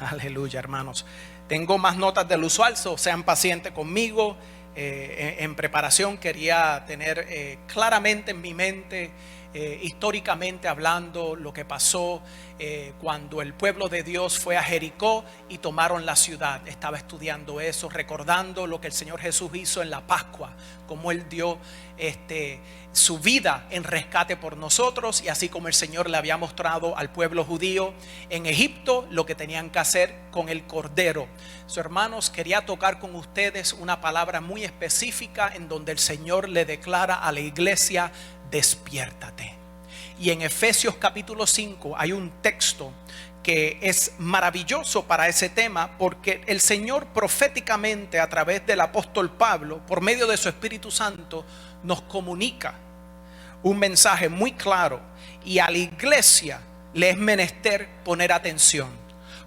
Aleluya, hermanos. Tengo más notas del usual, sean pacientes conmigo. En preparación quería tener claramente en mi mente, históricamente hablando, lo que pasó cuando el pueblo de Dios fue a Jericó y tomaron la ciudad. Estaba estudiando eso, recordando lo que el Señor Jesús hizo en la Pascua, cómo Él dio su vida en rescate por nosotros, y así como el Señor le había mostrado al pueblo judío en Egipto lo que tenían que hacer con el cordero. Hermanos, quería tocar con ustedes una palabra muy específica en donde el Señor le declara a la iglesia: despiértate. Y en Efesios capítulo 5 hay un texto que es maravilloso para ese tema, porque el Señor proféticamente a través del apóstol Pablo, por medio de su Espíritu Santo, nos comunica un mensaje muy claro, y a la iglesia le es menester poner atención,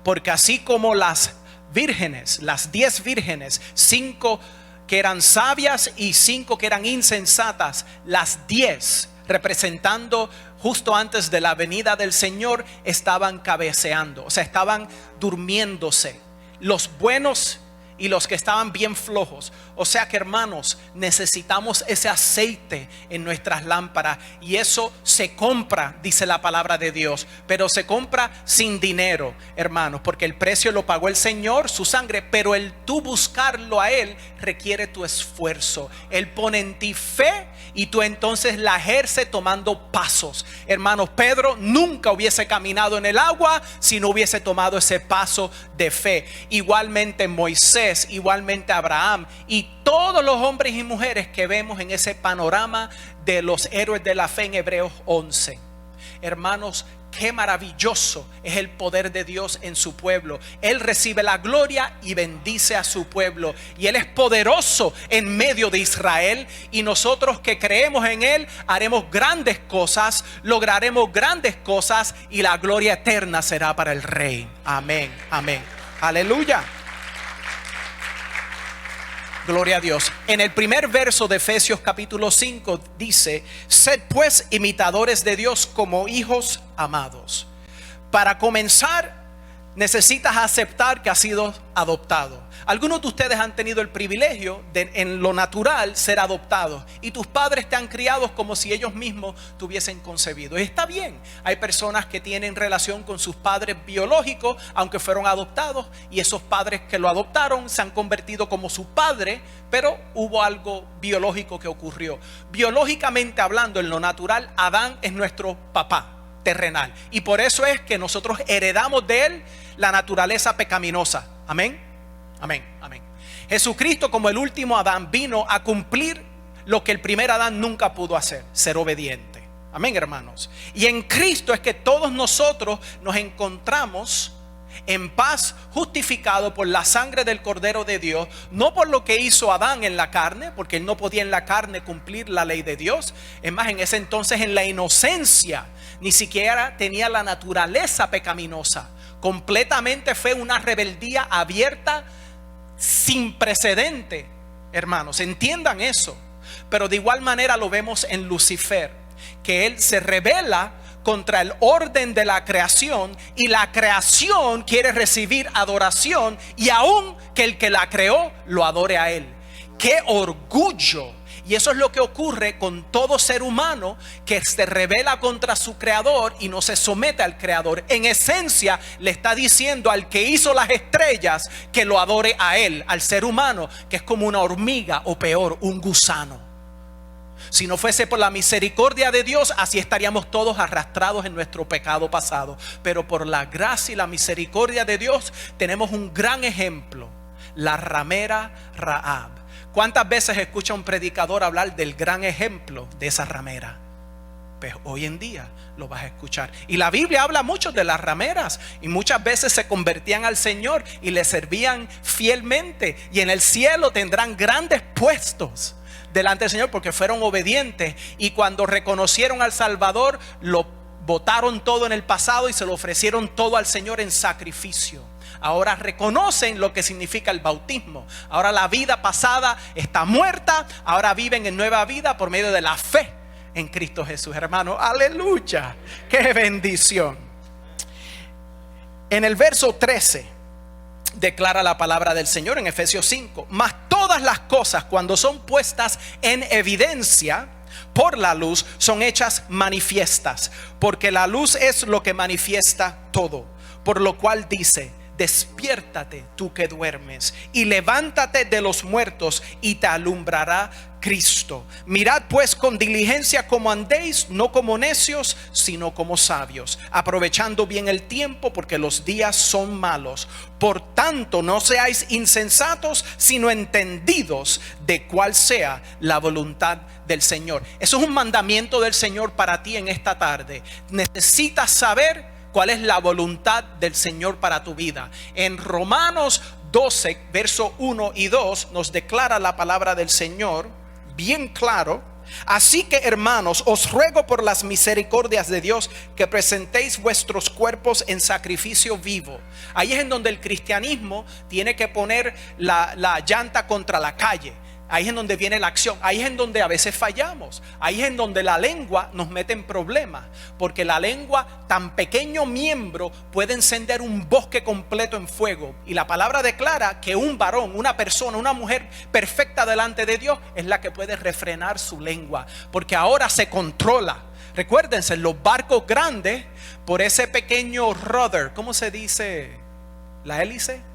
porque así como las vírgenes, las 10 vírgenes, 5 que eran sabias y 5 que eran insensatas, las 10 representando justo antes de la venida del Señor, estaban cabeceando, o sea, estaban durmiéndose, los buenos y los que estaban bien flojos. O sea que, hermanos, necesitamos ese aceite en nuestras lámparas, y eso se compra, dice la palabra de Dios, pero se compra sin dinero, hermanos, porque el precio lo pagó el Señor, su sangre, pero el tú buscarlo a Él requiere tu esfuerzo. Él pone en ti fe y tú entonces la ejerces tomando pasos. Hermanos, Pedro nunca hubiese caminado en el agua si no hubiese tomado ese paso de fe. Igualmente Moisés, igualmente Abraham, y todos los hombres y mujeres que vemos en ese panorama de los héroes de la fe en Hebreos 11. Hermanos, qué maravilloso es el poder de Dios en su pueblo. Él recibe la gloria y bendice a su pueblo, y Él es poderoso en medio de Israel, y nosotros que creemos en Él haremos grandes cosas, lograremos grandes cosas, y la gloria eterna será para el Rey. Amén, amén, aleluya. Gloria a Dios. En el primer verso de Efesios capítulo 5 dice: sed pues imitadores de Dios como hijos amados. Para comenzar, necesitas aceptar que has sido adoptado. Algunos de ustedes han tenido el privilegio de, en lo natural, ser adoptados, y tus padres te han criado como si ellos mismos te hubiesen concebido. Y está bien, hay personas que tienen relación con sus padres biológicos, aunque fueron adoptados, y esos padres que lo adoptaron se han convertido como su padre, pero hubo algo biológico que ocurrió. Biológicamente hablando, en lo natural, Adán es nuestro papá terrenal, y por eso es que nosotros heredamos de él la naturaleza pecaminosa. Amén. Amén, amén. Jesucristo, como el último Adán, vino a cumplir lo que el primer Adán nunca pudo hacer: ser obediente. Amén, hermanos. Y en Cristo es que todos nosotros nos encontramos en paz, justificado por la sangre del Cordero de Dios, no por lo que hizo Adán en la carne, porque él no podía en la carne cumplir la ley de Dios. Es más, en ese entonces, en la inocencia, ni siquiera tenía la naturaleza pecaminosa. Completamente fue una rebeldía abierta, sin precedente, hermanos, entiendan eso. Pero de igual manera lo vemos en Lucifer, que él se rebela contra el orden de la creación, y la creación quiere recibir adoración, y aún que el que la creó lo adore a él. ¡Qué orgullo! Y eso es lo que ocurre con todo ser humano que se rebela contra su creador y no se somete al creador. En esencia le está diciendo al que hizo las estrellas que lo adore a él, al ser humano, que es como una hormiga, o peor, un gusano. Si no fuese por la misericordia de Dios, así estaríamos todos arrastrados en nuestro pecado pasado. Pero por la gracia y la misericordia de Dios tenemos un gran ejemplo: la ramera Rahab. ¿Cuántas veces escucha un predicador hablar del gran ejemplo de esa ramera? Pues hoy en día lo vas a escuchar. Y la Biblia habla mucho de las rameras, y muchas veces se convertían al Señor y le servían fielmente, y en el cielo tendrán grandes puestos delante del Señor porque fueron obedientes, y cuando reconocieron al Salvador, lo botaron todo en el pasado y se lo ofrecieron todo al Señor en sacrificio. Ahora reconocen lo que significa el bautismo. Ahora la vida pasada está muerta, ahora viven en nueva vida por medio de la fe en Cristo Jesús, hermano. Aleluya, qué bendición. En el verso 13 declara la palabra del Señor en Efesios 5. Mas todas las cosas, cuando son puestas en evidencia por la luz, son hechas manifiestas, porque la luz es lo que manifiesta todo. Por lo cual dice: despiértate tú que duermes, y levántate de los muertos, y te alumbrará Cristo. Mirad pues con diligencia cómo andéis, no como necios, sino como sabios, aprovechando bien el tiempo, porque los días son malos. Por tanto, no seáis insensatos, sino entendidos de cuál sea la voluntad del Señor. Eso es un mandamiento del Señor para ti en esta tarde. Necesitas saber cuál es la voluntad del Señor para tu vida. En Romanos 12, verso 1 y 2 nos declara la palabra del Señor bien claro: así que, hermanos, os ruego por las misericordias de Dios que presentéis vuestros cuerpos en sacrificio vivo. Ahí es en donde el cristianismo tiene que poner la llanta contra la calle. Ahí es en donde viene la acción. Ahí es en donde a veces fallamos. Ahí es en donde la lengua nos mete en problemas, porque la lengua, tan pequeño miembro, puede encender un bosque completo en fuego. Y la palabra declara que un varón, una persona, una mujer perfecta delante de Dios es la que puede refrenar su lengua, porque ahora se controla. Recuérdense, los barcos grandes, por ese pequeño rudder, ¿cómo se dice? ¿La hélice?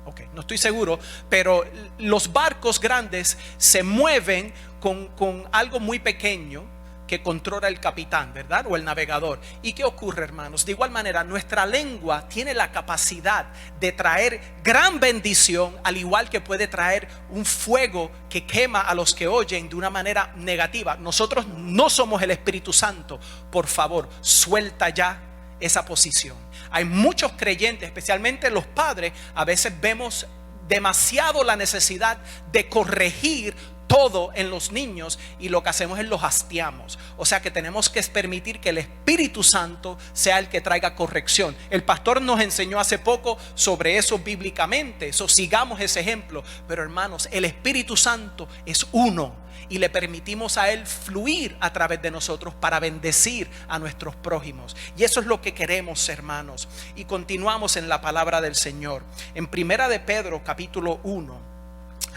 Ok, no estoy seguro, pero los barcos grandes se mueven con algo muy pequeño que controla el capitán, ¿verdad? O el navegador. ¿Y qué ocurre, hermanos? De igual manera, nuestra lengua tiene la capacidad de traer gran bendición, al igual que puede traer un fuego que quema a los que oyen de una manera negativa. Nosotros no somos el Espíritu Santo. Por favor, suelta ya esa posición. Hay muchos creyentes, especialmente los padres, a veces vemos demasiado la necesidad de corregir todo en los niños, y lo que hacemos es los hastiamos. O sea que tenemos que permitir que el Espíritu Santo sea el que traiga corrección. El pastor nos enseñó hace poco sobre eso bíblicamente, eso, sigamos ese ejemplo. Pero hermanos, el Espíritu Santo es uno, y le permitimos a Él fluir a través de nosotros para bendecir a nuestros prójimos. Y eso es lo que queremos, hermanos. Y continuamos en la palabra del Señor. En Primera de Pedro, capítulo 1.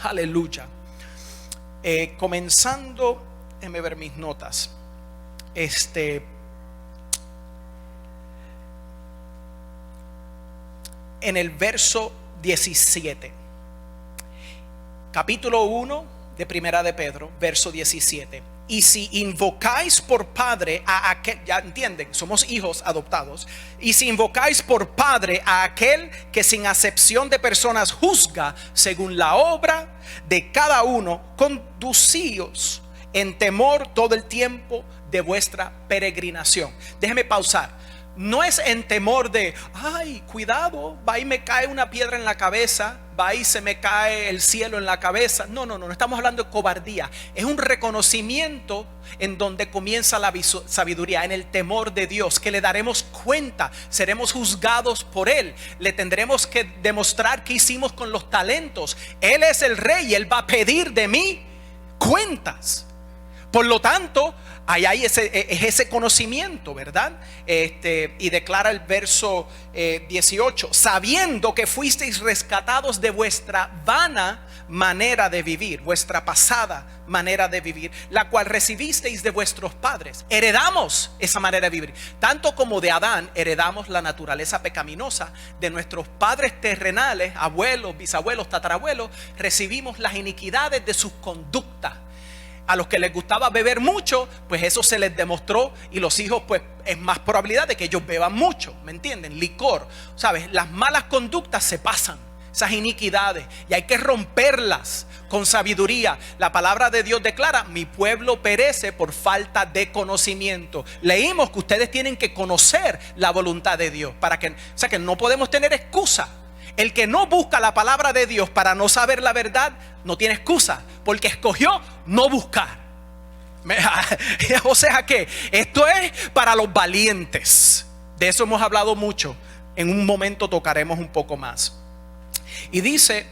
Aleluya. Comenzando, déjenme ver mis notas. En el verso 17. Capítulo 1 de Primera de Pedro, verso 17. Y si invocáis por padre a aquel, ya entienden, somos hijos adoptados. Y si invocáis por padre a aquel que sin acepción de personas juzga según la obra de cada uno, conducíos en temor todo el tiempo de vuestra peregrinación. Déjeme pausar. No es en temor de, ay, cuidado, va y me cae una piedra en la cabeza, va y se me cae el cielo en la cabeza. No estamos hablando de cobardía. Es un reconocimiento en donde comienza la sabiduría, en el temor de Dios, que le daremos cuenta, seremos juzgados por Él, le tendremos que demostrar qué hicimos con los talentos. Él es el rey, Él va a pedir de mí cuentas. Por lo tanto, ahí hay ese conocimiento, ¿verdad? Y declara el verso 18: sabiendo que fuisteis rescatados de vuestra vana manera de vivir, vuestra pasada manera de vivir, la cual recibisteis de vuestros padres. Heredamos esa manera de vivir. Tanto como de Adán heredamos la naturaleza pecaminosa de nuestros padres terrenales, abuelos, bisabuelos, tatarabuelos, recibimos las iniquidades de sus conductas. A los que les gustaba beber mucho, pues eso se les demostró, y los hijos, pues es más probabilidad de que ellos beban mucho, ¿me entienden? Licor, ¿sabes? Las malas conductas se pasan, esas iniquidades, y hay que romperlas con sabiduría. La palabra de Dios declara: mi pueblo perece por falta de conocimiento. Leímos que ustedes tienen que conocer la voluntad de Dios, para que, o sea, que no podemos tener excusa. El que no busca la palabra de Dios para no saber la verdad no tiene excusa, porque escogió no buscar. O sea que esto es para los valientes. De eso hemos hablado mucho. En un momento tocaremos un poco más. Y dice: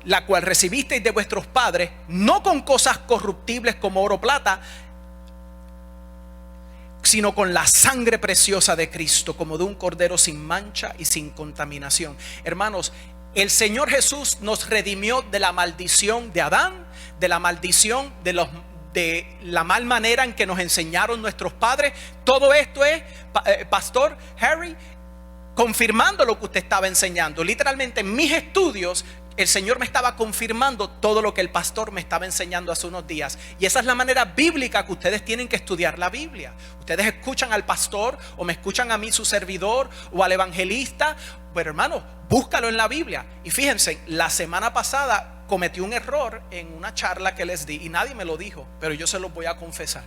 la cual recibisteis de vuestros padres, no con cosas corruptibles como oro o plata, sino con la sangre preciosa de Cristo, como de un cordero sin mancha y sin contaminación. Hermanos, el Señor Jesús nos redimió de la maldición de Adán, de la maldición de la mal manera en que nos enseñaron nuestros padres. Todo esto es, Pastor Harry, confirmando lo que usted estaba enseñando. Literalmente en mis estudios el Señor me estaba confirmando todo lo que el pastor me estaba enseñando hace unos días. Y esa es la manera bíblica que ustedes tienen que estudiar la Biblia. Ustedes escuchan al pastor o me escuchan a mí, su servidor, o al evangelista. Pero hermano, búscalo en la Biblia. Y fíjense, la semana pasada cometí un error en una charla que les di y nadie me lo dijo, pero yo se los voy a confesar.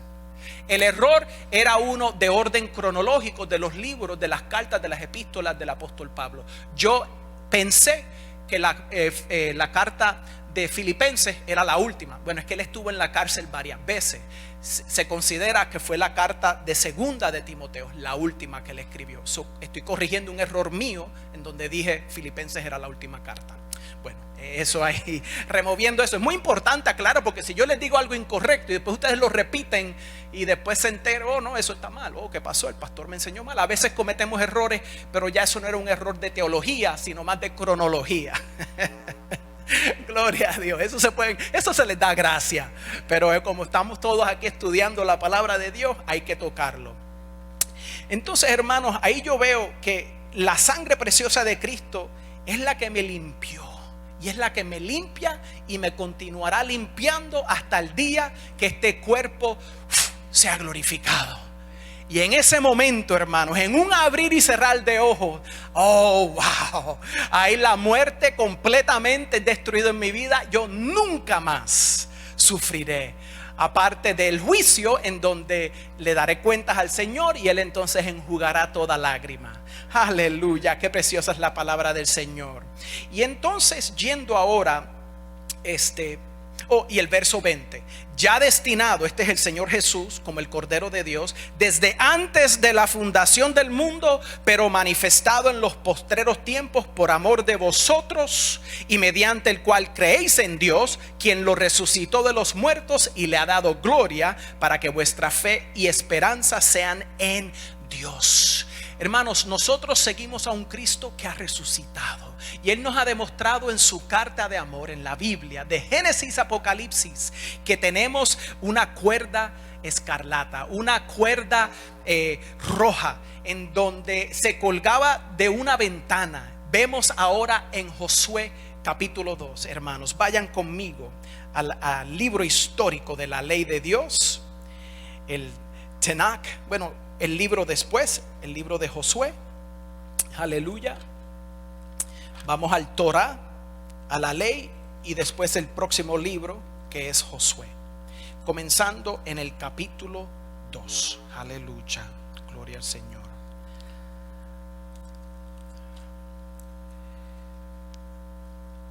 El error era uno de orden cronológico de los libros, de las cartas, de las epístolas del apóstol Pablo. Yo pensé que la carta de Filipenses era la última. Bueno, es que él estuvo en la cárcel varias veces. Se considera que fue la carta de segunda de Timoteo, la última que le escribió. Estoy corrigiendo un error mío en donde dije Filipenses era la última carta. Bueno, eso ahí, removiendo eso. Es muy importante, aclarar, porque si yo les digo algo incorrecto y después ustedes lo repiten y después se enteran, oh no, eso está mal, oh, ¿qué pasó? El pastor me enseñó mal. A veces cometemos errores, pero ya eso no era un error de teología, sino más de cronología. Gloria a Dios, eso se les da gracia. Pero como estamos todos aquí estudiando la palabra de Dios, hay que tocarlo. Entonces, hermanos, ahí yo veo que la sangre preciosa de Cristo es la que me limpió. Y es la que me limpia y me continuará limpiando hasta el día que este cuerpo sea glorificado. Y en ese momento, hermanos, en un abrir y cerrar de ojos, oh wow, ahí la muerte completamente destruida en mi vida. Yo nunca más sufriré, aparte del juicio en donde le daré cuentas al Señor y Él entonces enjugará toda lágrima. Aleluya, qué preciosa es la palabra del Señor. Y entonces yendo ahora, y el verso 20, ya destinado, este es el Señor Jesús como el Cordero de Dios, desde antes de la fundación del mundo, pero manifestado en los postreros tiempos por amor de vosotros, y mediante el cual creéis en Dios, quien lo resucitó de los muertos y le ha dado gloria, para que vuestra fe y esperanza sean en Dios. Hermanos, nosotros seguimos a un Cristo que ha resucitado y Él nos ha demostrado en su carta de amor en la Biblia, de Génesis a Apocalipsis, que tenemos una cuerda escarlata, una cuerda roja en donde se colgaba de una ventana. Vemos ahora en Josué capítulo 2, hermanos, vayan conmigo al libro histórico de la ley de Dios, el Tanakh, bueno, el libro después, el libro de Josué. Aleluya. Vamos al Torah, a la ley, y después el próximo libro que es Josué, comenzando en el capítulo 2. Aleluya, gloria al Señor.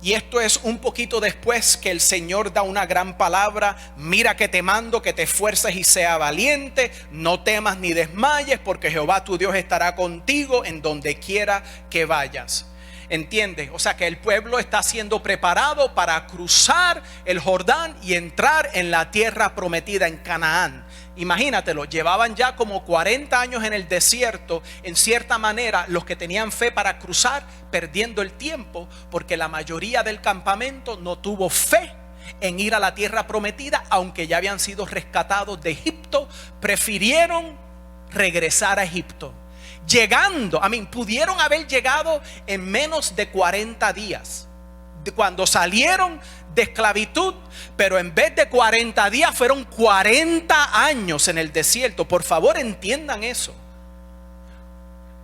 Y esto es un poquito después que el Señor da una gran palabra. Mira que te mando que te esfuerces y sea valiente. No temas ni desmayes, porque Jehová tu Dios estará contigo en donde quiera que vayas. ¿Entiendes? O sea que el pueblo está siendo preparado para cruzar el Jordán y entrar en la tierra prometida en Canaán. Imagínatelo, llevaban ya como 40 años en el desierto. En cierta manera, los que tenían fe para cruzar, perdiendo el tiempo, porque la mayoría del campamento no tuvo fe en ir a la tierra prometida, aunque ya habían sido rescatados de Egipto. Prefirieron regresar a Egipto, pudieron haber llegado en menos de 40 días cuando salieron de esclavitud, pero en vez de 40 días fueron 40 años en el desierto. Por favor, entiendan eso.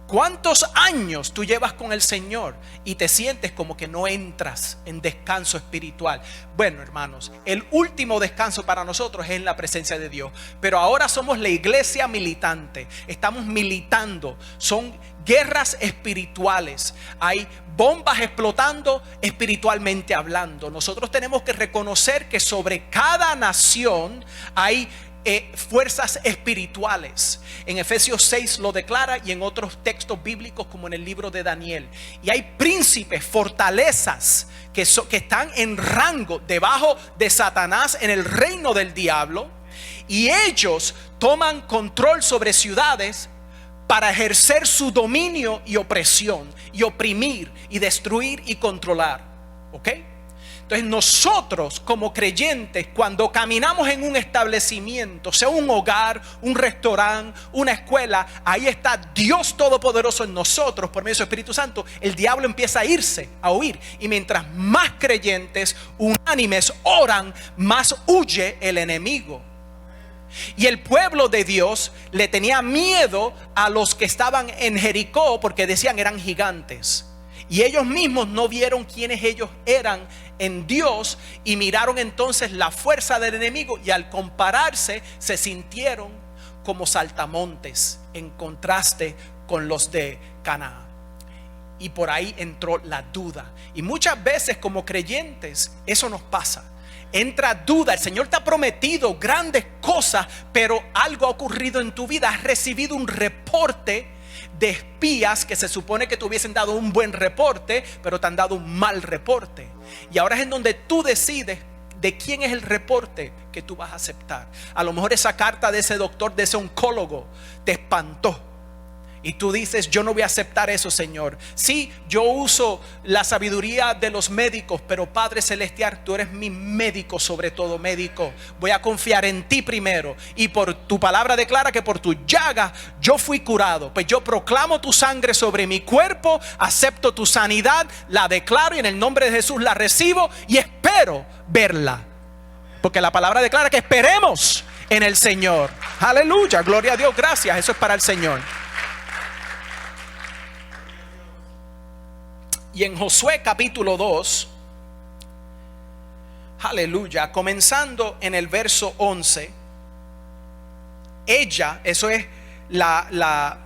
¿Cuántos años tú llevas con el Señor y te sientes como que no entras en descanso espiritual? Bueno, hermanos, el último descanso para nosotros es en la presencia de Dios. Pero ahora somos la iglesia militante. Estamos militando. Son guerras espirituales. Hay bombas explotando espiritualmente hablando. Nosotros tenemos que reconocer que sobre cada nación hay fuerzas espirituales. En Efesios 6 lo declara, y en otros textos bíblicos como en el libro de Daniel. Y hay príncipes, fortalezas que están en rango debajo de Satanás en el reino del diablo. y ellos toman control sobre ciudades para ejercer su dominio y opresión, y oprimir, y destruir, y controlar. ¿Ok? Entonces nosotros como creyentes, cuando caminamos en un establecimiento, sea un hogar, un restaurante, una escuela, ahí está Dios Todopoderoso en nosotros por medio de su Espíritu Santo. El diablo empieza a irse, a huir, y mientras más creyentes unánimes oran, más huye el enemigo. Y el pueblo de Dios le tenía miedo a los que estaban en Jericó, porque decían eran gigantes. Y ellos mismos no vieron quiénes ellos eran en Dios, y miraron entonces la fuerza del enemigo, y al compararse se sintieron como saltamontes en contraste con los de Canaán. Y por ahí entró la duda. Y muchas veces como creyentes eso nos pasa. Entra duda. El Señor te ha prometido grandes cosas, pero algo ha ocurrido en tu vida. Has recibido un reporte de espías que se supone que te hubiesen dado un buen reporte, pero te han dado un mal reporte. Y ahora es en donde tú decides de quién es el reporte que tú vas a aceptar. A lo mejor esa carta de ese doctor, de ese oncólogo, te espantó. Y tú dices, yo no voy a aceptar eso, Señor. Sí, yo uso la sabiduría de los médicos, pero Padre Celestial, tú eres mi médico, sobre todo médico. Voy a confiar en ti primero. Y por tu palabra declara que por tu llaga yo fui curado. Pues yo proclamo tu sangre sobre mi cuerpo, acepto tu sanidad, la declaro y en el nombre de Jesús la recibo y espero verla. Porque la palabra declara que esperemos en el Señor. Aleluya, gloria a Dios, gracias. Eso es para el Señor. Y en Josué capítulo 2, aleluya, comenzando en el verso 11, ella, eso es la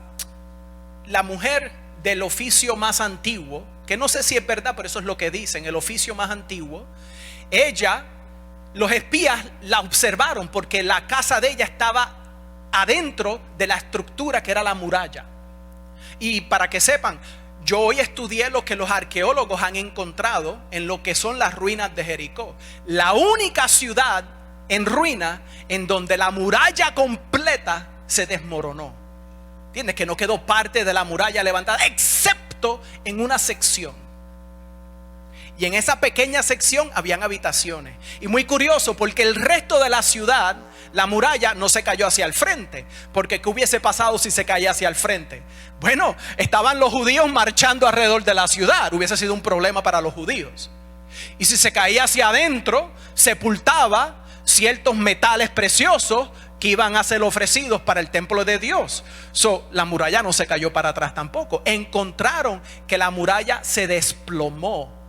mujer del oficio más antiguo, que no sé si es verdad, pero eso es lo que dicen, el oficio más antiguo. Ella, los espías la observaron porque la casa de ella estaba adentro de la estructura que era la muralla. Y para que sepan, yo hoy estudié lo que los arqueólogos han encontrado en lo que son las ruinas de Jericó. La única ciudad en ruina en donde la muralla completa se desmoronó. ¿Entiendes? Que no quedó parte de la muralla levantada, excepto en una sección. Y en esa pequeña sección habían habitaciones. Y muy curioso, porque el resto de la ciudad, la muralla no se cayó hacia el frente. Porque ¿qué hubiese pasado si se caía hacia el frente? Bueno, estaban los judíos marchando alrededor de la ciudad. Hubiese sido un problema para los judíos. Y si se caía hacia adentro, sepultaba ciertos metales preciosos que iban a ser ofrecidos para el templo de Dios. La muralla no se cayó para atrás tampoco. Encontraron que la muralla se desplomó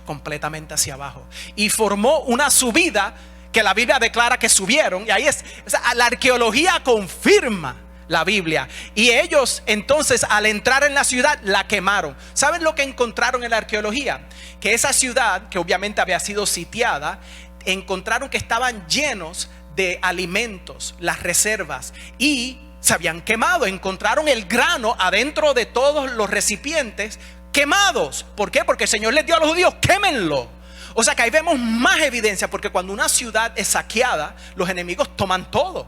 completamente hacia abajo y formó una subida que la Biblia declara que subieron. Y ahí es, o sea, la arqueología confirma la Biblia. Y ellos entonces, al entrar en la ciudad, la quemaron. ¿Saben lo que encontraron en la arqueología? Que esa ciudad, que obviamente había sido sitiada, encontraron que estaban llenos de alimentos, las reservas, y se habían quemado. Encontraron el grano adentro de todos los recipientes quemados. ¿Por qué? Porque el Señor les dio a los judíos, quémenlo. O sea que ahí vemos más evidencia, porque cuando una ciudad es saqueada, los enemigos toman todo.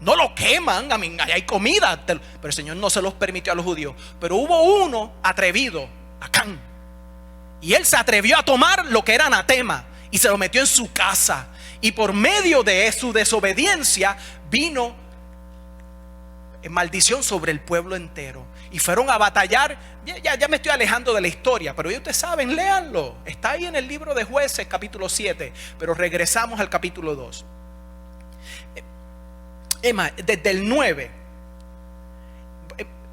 No lo queman, ahí hay comida, pero el Señor no se los permitió a los judíos. Pero hubo uno atrevido, Acán, y él se atrevió a tomar lo que era anatema y se lo metió en su casa. Y por medio de su desobediencia vino maldición sobre el pueblo entero. Y fueron a batallar. Ya me estoy alejando de la historia, pero ya ustedes saben, léanlo. Está ahí en el libro de Jueces capítulo 7. Pero regresamos al capítulo 2. Emma, desde el 9,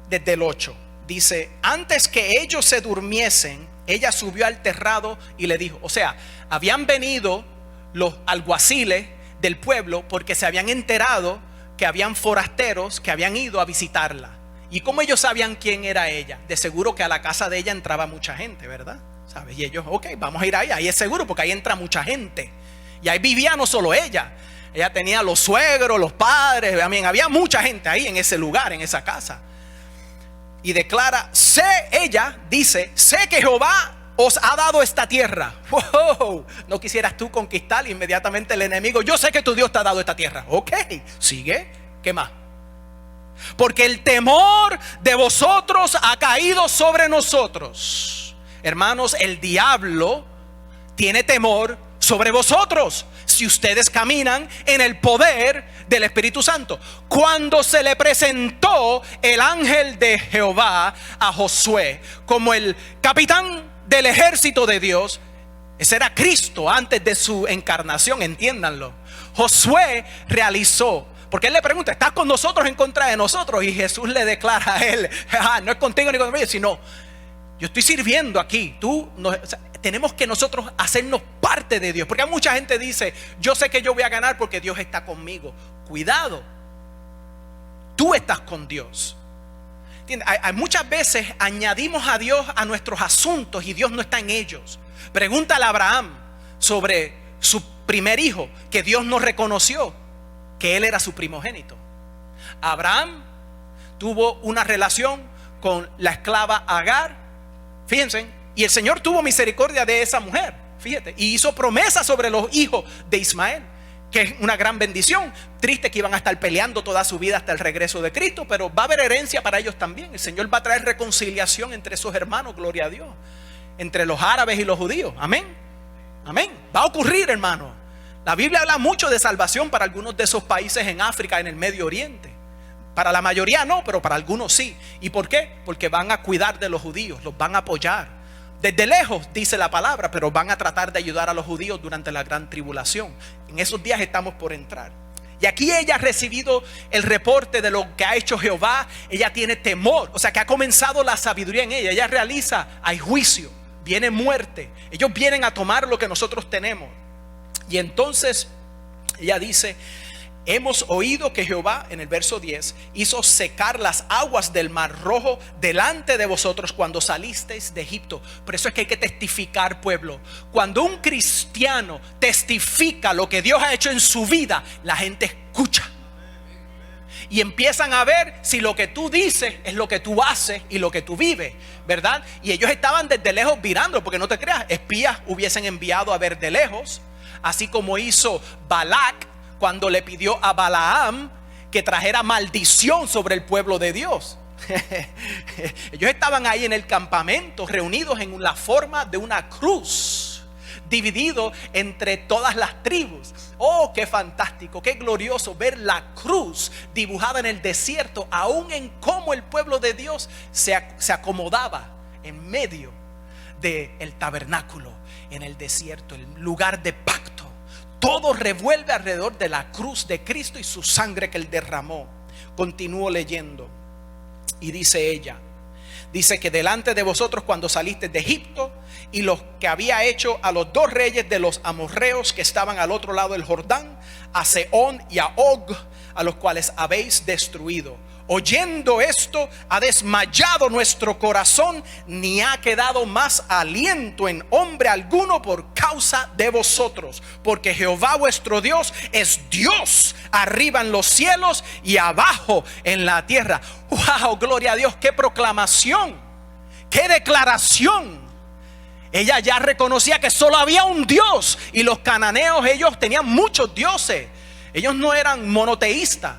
desde el 8, dice: antes que ellos se durmiesen, ella subió al terrado y le dijo, o sea, habían venido los alguaciles del pueblo porque se habían enterado que habían forasteros que habían ido a visitarla. Y como ellos sabían quién era ella, de seguro que a la casa de ella entraba mucha gente, ¿verdad? ¿Sabes? Y ellos, ok, vamos a ir ahí es seguro porque ahí entra mucha gente. Y ahí vivía no solo ella tenía los suegros, los padres, había mucha gente ahí en ese lugar, en esa casa. Y declara, ella dice, sé que Jehová os ha dado esta tierra. Wow, no quisieras tú conquistar inmediatamente el enemigo. Yo sé que tu Dios te ha dado esta tierra. Ok, sigue. ¿Qué más? Porque el temor de vosotros ha caído sobre nosotros. Hermanos, el diablo tiene temor sobre vosotros si ustedes caminan en el poder del Espíritu Santo. Cuando se le presentó el ángel de Jehová a Josué como el capitán del ejército de Dios, ese era Cristo antes de su encarnación, entiéndanlo. Josué realizó, porque él le pregunta, ¿estás con nosotros en contra de nosotros? Y Jesús le declara a él, no es contigo ni conmigo, sino yo estoy sirviendo aquí. Tenemos que nosotros hacernos parte de Dios. Porque mucha gente dice, yo sé que yo voy a ganar porque Dios está conmigo. Cuidado, tú estás con Dios. Hay muchas veces añadimos a Dios a nuestros asuntos y Dios no está en ellos. Pregúntale a Abraham sobre su primer hijo, que Dios no reconoció que él era su primogénito. Abraham tuvo una relación con la esclava Agar, fíjense, y el Señor tuvo misericordia de esa mujer, fíjate, y hizo promesa sobre los hijos de Ismael, que es una gran bendición. Triste que iban a estar peleando toda su vida hasta el regreso de Cristo, pero va a haber herencia para ellos también. El Señor va a traer reconciliación entre esos hermanos, gloria a Dios, entre los árabes y los judíos. Amén, amén. Va a ocurrir, hermano. La Biblia habla mucho de salvación para algunos de esos países en África, en el Medio Oriente. Para la mayoría no, pero para algunos sí. ¿Y por qué? Porque van a cuidar de los judíos, los van a apoyar. Desde lejos dice la palabra, pero van a tratar de ayudar a los judíos durante la gran tribulación. En esos días estamos por entrar. Y aquí ella ha recibido el reporte de lo que ha hecho Jehová. Ella tiene temor, o sea que ha comenzado la sabiduría en ella. Ella realiza, hay juicio, viene muerte. Ellos vienen a tomar lo que nosotros tenemos. Y entonces ella dice, hemos oído que Jehová, en el verso 10, hizo secar las aguas del Mar Rojo delante de vosotros cuando salisteis de Egipto. Por eso es que hay que testificar, pueblo. Cuando un cristiano testifica lo que Dios ha hecho en su vida, la gente escucha y empiezan a ver si lo que tú dices es lo que tú haces y lo que tú vives, ¿verdad? Y ellos estaban desde lejos mirando, porque no te creas, espías hubiesen enviado a ver de lejos, así como hizo Balac cuando le pidió a Balaam que trajera maldición sobre el pueblo de Dios. Ellos estaban ahí en el campamento, reunidos en la forma de una cruz, dividido entre todas las tribus. Oh, qué fantástico, qué glorioso ver la cruz dibujada en el desierto, aún en cómo el pueblo de Dios se acomodaba en medio del tabernáculo, en el desierto, el lugar de pacto. Todo revuelve alrededor de la cruz de Cristo y su sangre que él derramó. Continúo leyendo y dice ella, dice que delante de vosotros cuando saliste de Egipto, y los que había hecho a los dos reyes de los amorreos que estaban al otro lado del Jordán, a Sehón y a Og, a los cuales habéis destruido. Oyendo esto, ha desmayado nuestro corazón, ni ha quedado más aliento en hombre alguno por causa de vosotros, porque Jehová vuestro Dios es Dios arriba en los cielos y abajo en la tierra. Wow, gloria a Dios, qué proclamación, qué declaración. Ella ya reconocía que solo había un Dios, y los cananeos, ellos tenían muchos dioses. Ellos no eran monoteístas.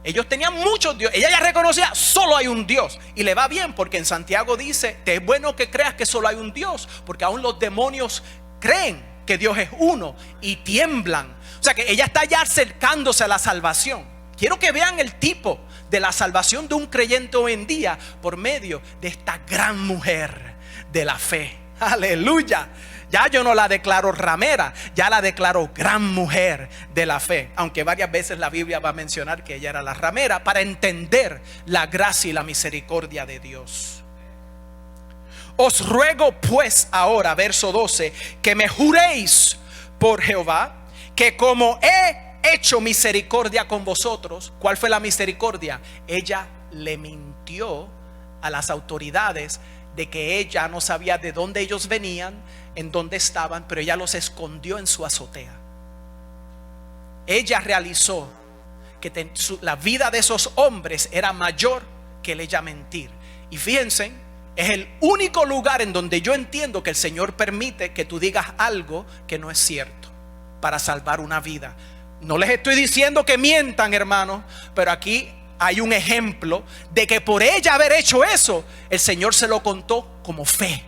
Ellos tenían muchos dioses. Ella ya reconocía, solo hay un Dios. Y le va bien, porque en Santiago dice, te es bueno que creas que solo hay un Dios, porque aún los demonios creen que Dios es uno y tiemblan. O sea que ella está ya acercándose a la salvación. Quiero que vean el tipo de la salvación de un creyente hoy en día por medio de esta gran mujer de la fe. Aleluya. Ya yo no la declaro ramera, ya la declaro gran mujer de la fe. Aunque varias veces la Biblia va a mencionar que ella era la ramera, para entender la gracia y la misericordia de Dios. Os ruego pues ahora, verso 12, que me juréis por Jehová, que como he hecho misericordia con vosotros. ¿Cuál fue la misericordia? Ella le mintió a las autoridades de que ella no sabía de dónde ellos venían, en dónde estaban, pero ella los escondió en su azotea. Ella realizó que la vida de esos hombres era mayor que el ella mentir. Y fíjense Es el único lugar en donde yo entiendo que el Señor permite que tú digas algo que no es cierto para salvar una vida. No les estoy diciendo que mientan, hermanos, pero aquí hay un ejemplo de que por ella haber hecho eso, el Señor se lo contó como fe.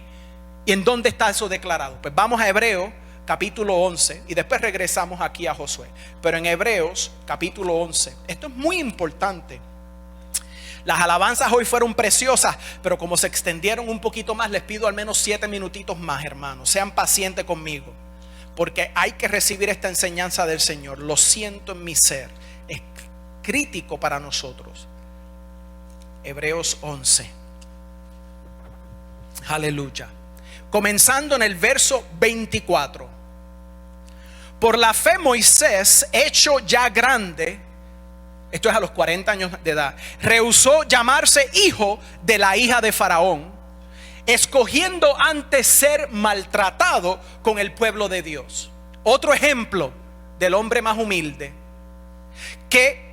¿Y en dónde está eso declarado? Pues vamos a Hebreos capítulo 11 y después regresamos aquí a Josué. Pero en Hebreos capítulo 11, esto es muy importante. Las alabanzas hoy fueron preciosas, pero como se extendieron un poquito más, les pido al menos 7 minutitos más, hermanos. Sean pacientes conmigo, porque hay que recibir esta enseñanza del Señor. Lo siento en mi ser. Es crítico para nosotros. Hebreos 11. Aleluya. Comenzando en el verso 24. Por la fe Moisés, hecho ya grande, esto es a los 40 años de edad, rehusó llamarse hijo de la hija de Faraón, escogiendo antes ser maltratado con el pueblo de Dios. Otro ejemplo del hombre más humilde, que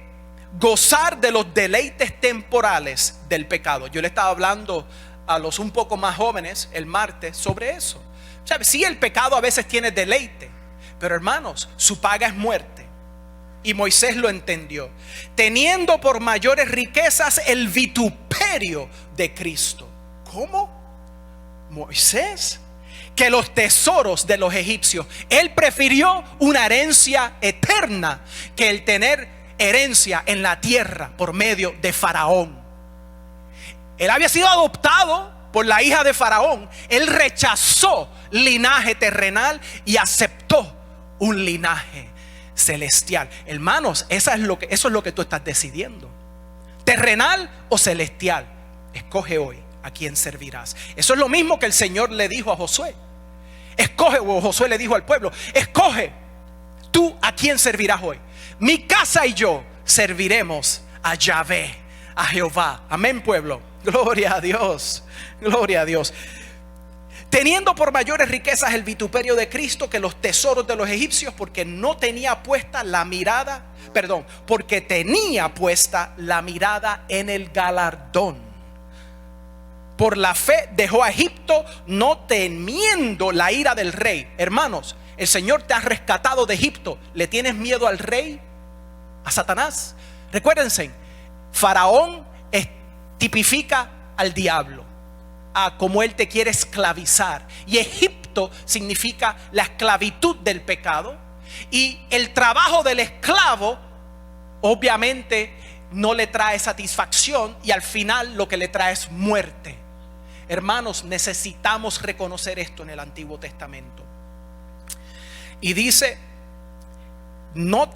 gozar de los deleites temporales del pecado. Yo le estaba hablando a los un poco más jóvenes el martes sobre eso. ¿Sabe? Sí, el pecado a veces tiene deleite, pero hermanos, su paga es muerte. Y Moisés lo entendió, teniendo por mayores riquezas el vituperio de Cristo. ¿Cómo? Moisés, que los tesoros de los egipcios. Él prefirió una herencia eterna que el tener herencia en la tierra por medio de Faraón. Él había sido adoptado por la hija de Faraón. Él rechazó linaje terrenal y aceptó un linaje celestial. Hermanos, eso es lo que tú estás decidiendo. Terrenal o celestial. Escoge hoy a quién servirás. Eso es lo mismo que el Señor le dijo a Josué. Escoge, o Josué le dijo al pueblo, escoge tú a quién servirás hoy. Mi casa y yo serviremos a Yahvé, a Jehová. Amén, pueblo. Gloria a Dios. Gloria a Dios. Teniendo por mayores riquezas el vituperio de Cristo que los tesoros de los egipcios, porque no tenía puesta la mirada, porque tenía puesta la mirada en el galardón. Por la fe dejó a Egipto, no temiendo la ira del rey. Hermanos, el Señor te ha rescatado de Egipto. ¿Le tienes miedo al rey? ¿A Satanás? Recuérdense, Faraón tipifica al diablo, a cómo él te quiere esclavizar. Y Egipto significa la esclavitud del pecado. Y el trabajo del esclavo obviamente no le trae satisfacción, y al final lo que le trae es muerte. Hermanos, necesitamos reconocer esto en el Antiguo Testamento. Y dice, no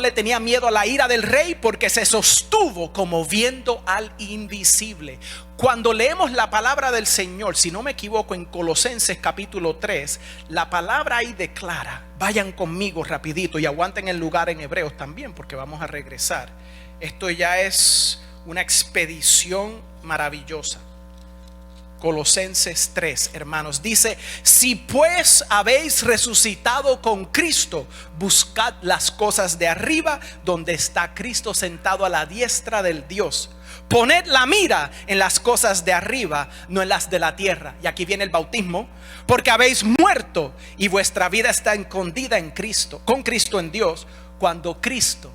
le tenía miedo a la ira del rey, porque se sostuvo como viendo al invisible. Cuando leemos la palabra del Señor, si no me equivoco, en Colosenses capítulo 3, la palabra ahí declara, vayan conmigo rapidito y aguanten el lugar en Hebreos también, porque vamos a regresar. Esto ya es una expedición maravillosa. Colosenses 3, hermanos, dice: si pues habéis resucitado con Cristo, buscad las cosas de arriba, donde está Cristo sentado a la diestra del Dios. Poned la mira en las cosas de arriba, no en las de la tierra. Y aquí viene el bautismo. Porque habéis muerto y vuestra vida está escondida en Cristo, con Cristo en Dios. Cuando Cristo,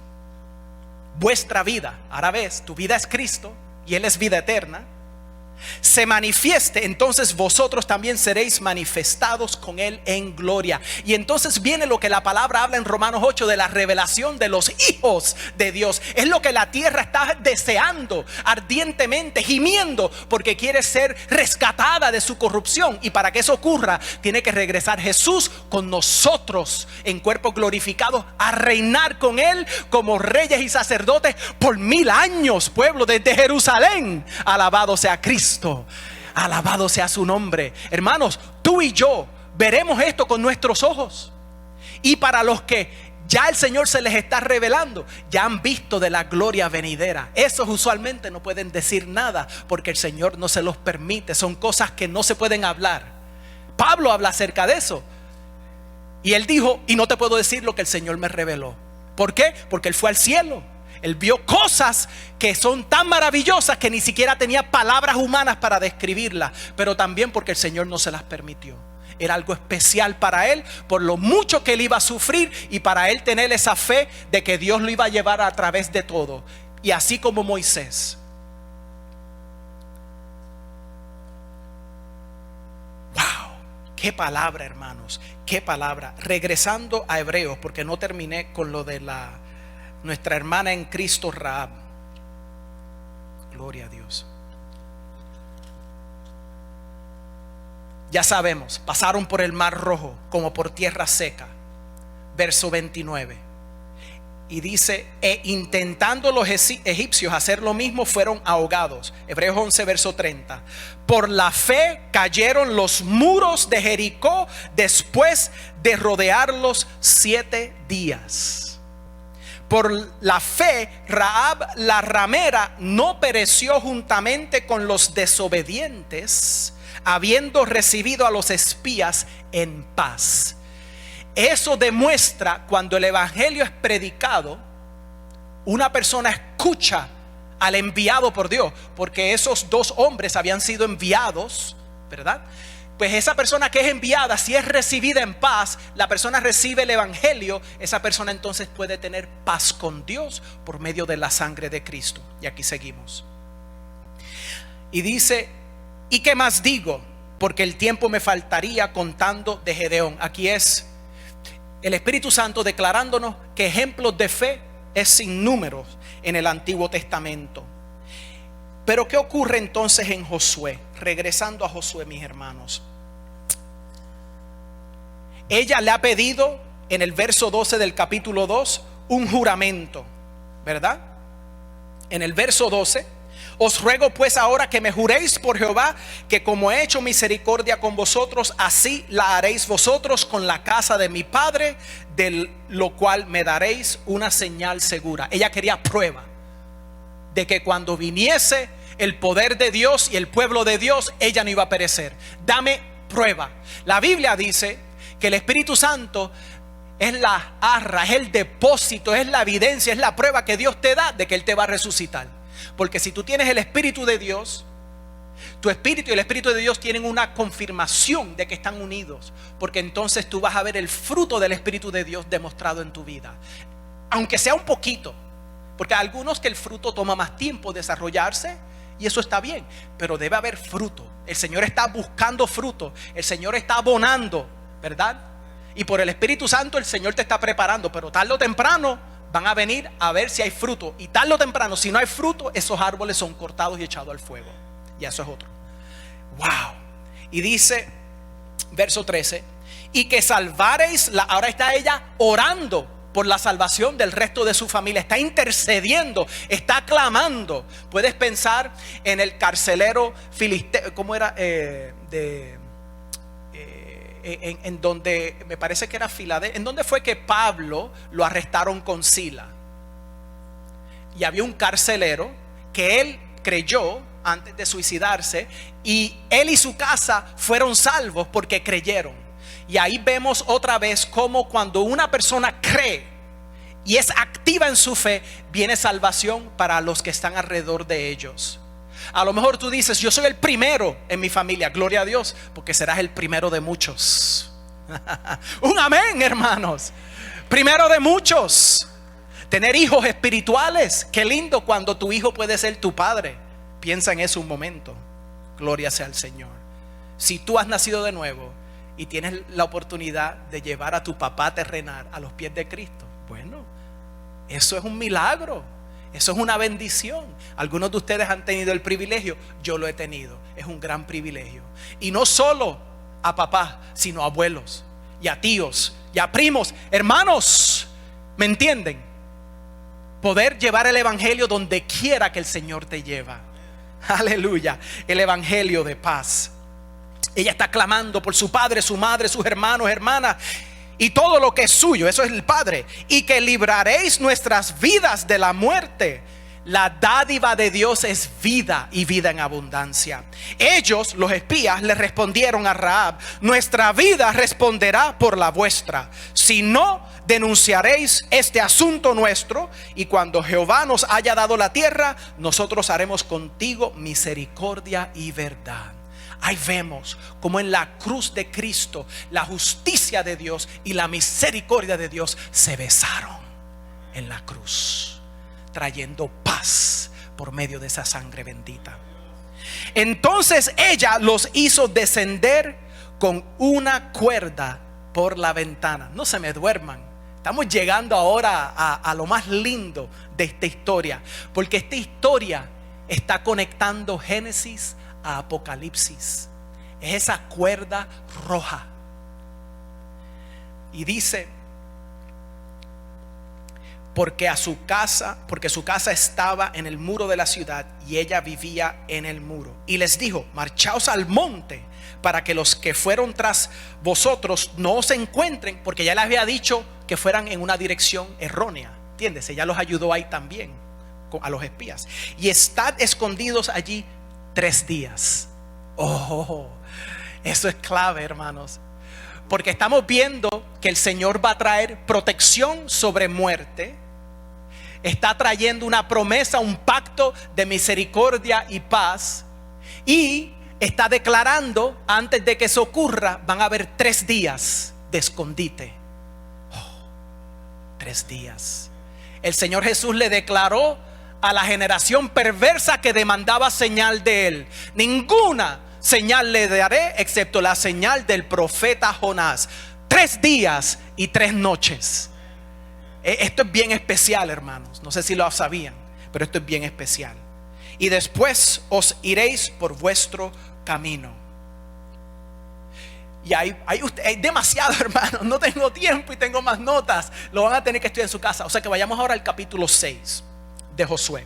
vuestra vida, ahora ves, tu vida es Cristo y Él es vida eterna, se manifieste, entonces vosotros también seréis manifestados con Él en gloria. Y entonces viene lo que la palabra habla en Romanos 8 de la revelación de los hijos de Dios. Es lo que la tierra está deseando ardientemente, gimiendo, porque quiere ser rescatada de su corrupción. Y para que eso ocurra, tiene que regresar Jesús con nosotros en cuerpos glorificados a reinar con Él como reyes y sacerdotes por 1000 años, pueblo, desde Jerusalén. Alabado sea Cristo. Alabado sea su nombre. Hermanos, tú y yo veremos esto con nuestros ojos. Y para los que ya el Señor se les está revelando, ya han visto de la gloria venidera. Esos usualmente no pueden decir nada, porque el Señor no se los permite. Son cosas que no se pueden hablar. Pablo habla acerca de eso, y él dijo: y no te puedo decir lo que el Señor me reveló. ¿Por qué? Porque él fue al cielo. Él vio cosas que son tan maravillosas que ni siquiera tenía palabras humanas para describirlas, pero también porque el Señor no se las permitió. Era algo especial para él, por lo mucho que él iba a sufrir, y para él tener esa fe de que Dios lo iba a llevar a través de todo. Y así como Moisés. Wow, qué palabra, hermanos, qué palabra. Regresando a Hebreos, porque no terminé con lo de nuestra hermana en Cristo, Rahab. Gloria a Dios. Ya sabemos, pasaron por el mar Rojo como por tierra seca. Verso 29. Y dice, e intentando los egipcios hacer lo mismo, fueron ahogados. Hebreos 11, verso 30. Por la fe cayeron los muros de Jericó después de rodearlos 7 días. Por la fe, Rahab la ramera no pereció juntamente con los desobedientes, habiendo recibido a los espías en paz. Eso demuestra cuando el evangelio es predicado, una persona escucha al enviado por Dios, porque esos 2 hombres habían sido enviados, ¿verdad? Pues esa persona que es enviada, si es recibida en paz, la persona recibe el evangelio, esa persona entonces puede tener paz con Dios por medio de la sangre de Cristo. Y aquí seguimos. Y dice, ¿y qué más digo? Porque el tiempo me faltaría contando de Gedeón. Aquí es el Espíritu Santo declarándonos que ejemplos de fe es sin números en el Antiguo Testamento. Pero ¿qué ocurre entonces en Josué? Regresando a Josué, mis hermanos. Ella le ha pedido en el verso 12 del capítulo 2 un juramento, ¿verdad? En el verso 12: os ruego pues ahora que me juréis por Jehová, que como he hecho misericordia con vosotros, así la haréis vosotros con la casa de mi padre, de lo cual me daréis una señal segura. Ella quería prueba de que cuando viniese el poder de Dios y el pueblo de Dios, ella no iba a perecer. Dame prueba. La Biblia dice que el Espíritu Santo es la arra, es el depósito, es la evidencia, es la prueba que Dios te da de que Él te va a resucitar. Porque si tú tienes el Espíritu de Dios, tu espíritu y el Espíritu de Dios tienen una confirmación de que están unidos, porque entonces tú vas a ver el fruto del Espíritu de Dios demostrado en tu vida, aunque sea un poquito, porque hay algunos que el fruto toma más tiempo desarrollarse, y eso está bien, pero debe haber fruto. El Señor está buscando fruto, el Señor está abonando, ¿verdad? Y por el Espíritu Santo el Señor te está preparando, pero tarde o temprano van a venir a ver si hay fruto. Y tarde o temprano, si no hay fruto, esos árboles son cortados y echados al fuego. Y eso es otro. Wow. Y dice, verso 13: y que salvareis, ahora está ella orando por la salvación del resto de su familia. Está intercediendo, está clamando. Puedes pensar en el carcelero filisteo, ¿cómo era? En donde me parece que era Filadelfia, en donde fue que Pablo lo arrestaron con Sila, y había un carcelero que él creyó antes de suicidarse, y él y su casa fueron salvos porque creyeron. Y ahí vemos otra vez cómo cuando una persona cree y es activa en su fe, viene salvación para los que están alrededor de ellos. A lo mejor tú dices, yo soy el primero en mi familia. Gloria a Dios, porque serás el primero de muchos. Un amén, hermanos. Primero de muchos. Tener hijos espirituales. Qué lindo cuando tu hijo puede ser tu padre. Piensa en eso un momento. Gloria sea al Señor. Si tú has nacido de nuevo y tienes la oportunidad de llevar a tu papá terrenal a los pies de Cristo, bueno, eso es un milagro. Eso es una bendición. Algunos de ustedes han tenido el privilegio. Yo lo he tenido. Es un gran privilegio. Y no solo a papá, sino a abuelos y a tíos y a primos, hermanos. ¿Me entienden? Poder llevar el evangelio donde quiera que el Señor te lleva. Aleluya. El evangelio de paz. Ella está clamando por su padre, su madre, sus hermanos, hermanas, y todo lo que es suyo. Eso es el Padre. Y que libraréis nuestras vidas de la muerte. La dádiva de Dios es vida y vida en abundancia. Ellos, los espías, le respondieron a Rahab: nuestra vida responderá por la vuestra. Si no, denunciaréis este asunto nuestro, y cuando Jehová nos haya dado la tierra, nosotros haremos contigo misericordia y verdad. Ahí vemos como en la cruz de Cristo la justicia de Dios y la misericordia de Dios se besaron en la cruz, trayendo paz por medio de esa sangre bendita. Entonces ella los hizo descender con una cuerda por la ventana. No se me duerman. Estamos llegando ahora a lo más lindo de esta historia, porque esta historia está conectando Génesis a Apocalipsis. Es esa cuerda roja. Y dice: porque su casa estaba en el muro de la ciudad y ella vivía en el muro. Y les dijo: marchaos al monte, para que los que fueron tras vosotros no os encuentren, porque ya les había dicho que fueran en una dirección errónea. ¿Entiendes? Ella los ayudó ahí también a los espías. Y estad escondidos allí 3 días. Oh, eso es clave, hermanos, porque estamos viendo que el Señor va a traer protección sobre muerte. Está trayendo una promesa, un pacto de misericordia y paz. Y está declarando, antes de que eso ocurra, van a haber 3 días de escondite. 3 días. El Señor Jesús le declaró a la generación perversa que demandaba señal de él: ninguna señal le daré excepto la señal del profeta Jonás. 3 días y 3 noches. Esto es bien especial, hermanos. No sé si lo sabían, pero esto es bien especial. Y después os iréis por vuestro camino. Y hay demasiado, hermanos. No tengo tiempo y tengo más notas. Lo van a tener que estudiar en su casa. O sea que vayamos ahora al capítulo 6 de Josué.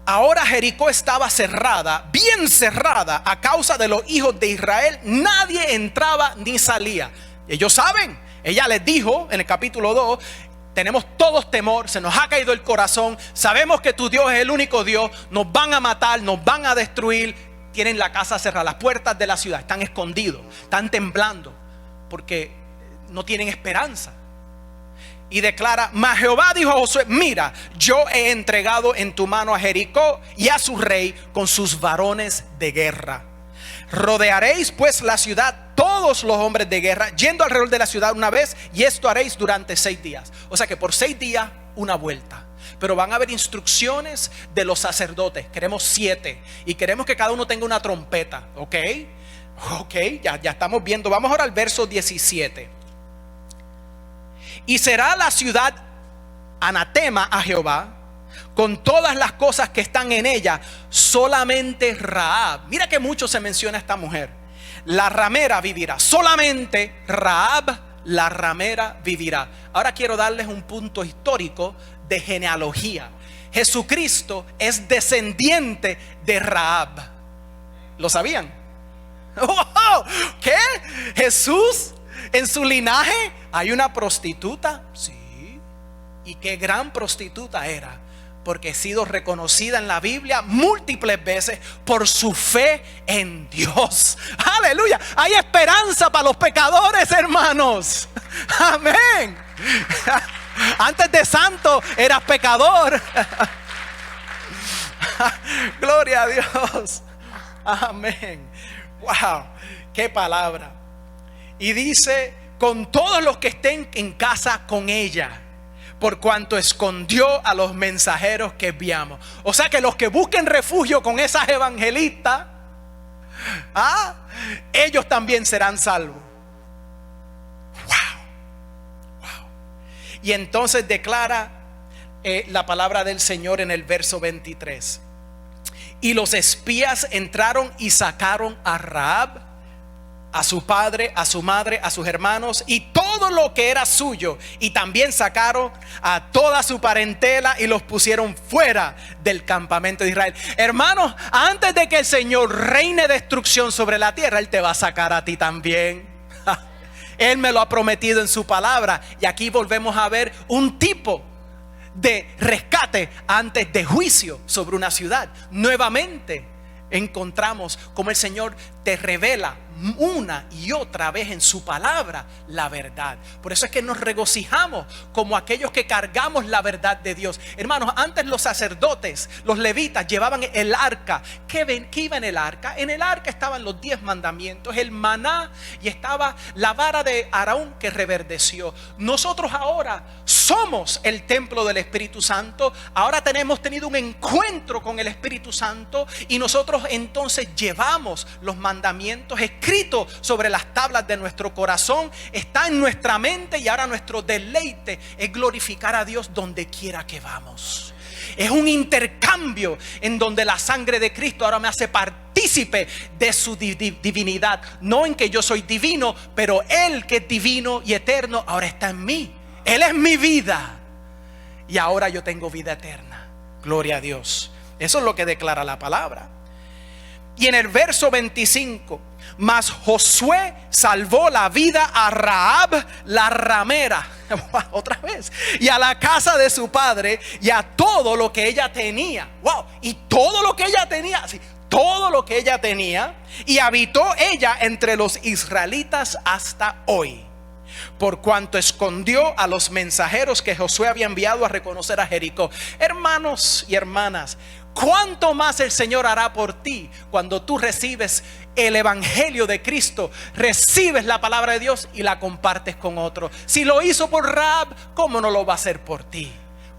Ahora Jericó estaba cerrada, bien cerrada, a causa de los hijos de Israel. Nadie entraba ni salía. Ellos saben. Ella les dijo en el capítulo 2: tenemos todos temor, se nos ha caído el corazón, sabemos que tu Dios es el único Dios, nos van a matar, nos van a destruir. Tienen la casa cerrada, las puertas de la ciudad están escondidos, están temblando porque no tienen esperanza. Y declara: mas Jehová dijo a Josué: mira, yo he entregado en tu mano a Jericó y a su rey con sus varones de guerra. Rodearéis pues la ciudad todos los hombres de guerra, yendo alrededor de la ciudad una vez, y esto haréis durante 6 días. O sea que por 6 días una vuelta. Pero van a haber instrucciones de los sacerdotes. Queremos 7 y queremos que cada uno tenga una trompeta. Ok, ya estamos viendo. Vamos ahora al verso 17. Y será la ciudad anatema a Jehová, con todas las cosas que están en ella, solamente Rahab. Mira que mucho se menciona esta mujer. La ramera vivirá. Solamente Rahab, la ramera, vivirá. Ahora quiero darles un punto histórico de genealogía. Jesucristo es descendiente de Rahab. ¿Lo sabían? ¡Oh! ¿Qué? ¿Jesús en su linaje hay una prostituta? Sí. ¿Y qué gran prostituta era? Porque ha sido reconocida en la Biblia múltiples veces por su fe en Dios. Aleluya. Hay esperanza para los pecadores, hermanos. Amén. Antes de santo eras pecador. Gloria a Dios. Amén. Wow, qué palabra. Y dice: con todos los que estén en casa con ella, por cuanto escondió a los mensajeros que enviamos. O sea que los que busquen refugio con esas evangelistas, ellos también serán salvos. Wow. Y entonces declara la palabra del Señor en el verso 23. Y los espías entraron y sacaron a Rahab, a su padre, a su madre, a sus hermanos y todo lo que era suyo, y también sacaron a toda su parentela y los pusieron fuera del campamento de Israel. Hermanos, antes de que el Señor reine destrucción sobre la tierra, Él te va a sacar a ti también. Él me lo ha prometido en su palabra. Y aquí volvemos a ver un tipo de rescate antes de juicio sobre una ciudad. Nuevamente encontramos como el Señor te revela una y otra vez en su palabra la verdad. Por eso es que nos regocijamos como aquellos que cargamos la verdad de Dios. Hermanos, antes los sacerdotes, los levitas, llevaban el arca. ¿Qué iba en el arca? En el arca estaban los 10 mandamientos, el maná, y estaba la vara de Aarón que reverdeció. Nosotros ahora somos el templo del Espíritu Santo. Ahora hemos tenido un encuentro con el Espíritu Santo, y nosotros entonces llevamos los mandamientos escritos sobre las tablas de nuestro corazón. Está en nuestra mente, y ahora nuestro deleite es glorificar a Dios donde quiera que vamos. Es un intercambio en donde la sangre de Cristo ahora me hace partícipe de su divinidad. No en que yo soy divino, pero Él, que es divino y eterno, ahora está en mí. Él es mi vida, y ahora yo tengo vida eterna. Gloria a Dios. Eso es lo que declara la palabra. Y en el verso 25, mas Josué salvó la vida a Rahab la ramera, otra vez, y a la casa de su padre, y a todo lo que ella tenía. Wow, y todo lo que ella tenía, sí, todo lo que ella tenía, y habitó ella entre los israelitas hasta hoy, por cuanto escondió a los mensajeros que Josué había enviado a reconocer a Jericó. Hermanos y hermanas, ¿cuánto más el Señor hará por ti cuando tú recibes el evangelio de Cristo, recibes la palabra de Dios y la compartes con otros? Si lo hizo por Rahab, ¿cómo no lo va a hacer por ti?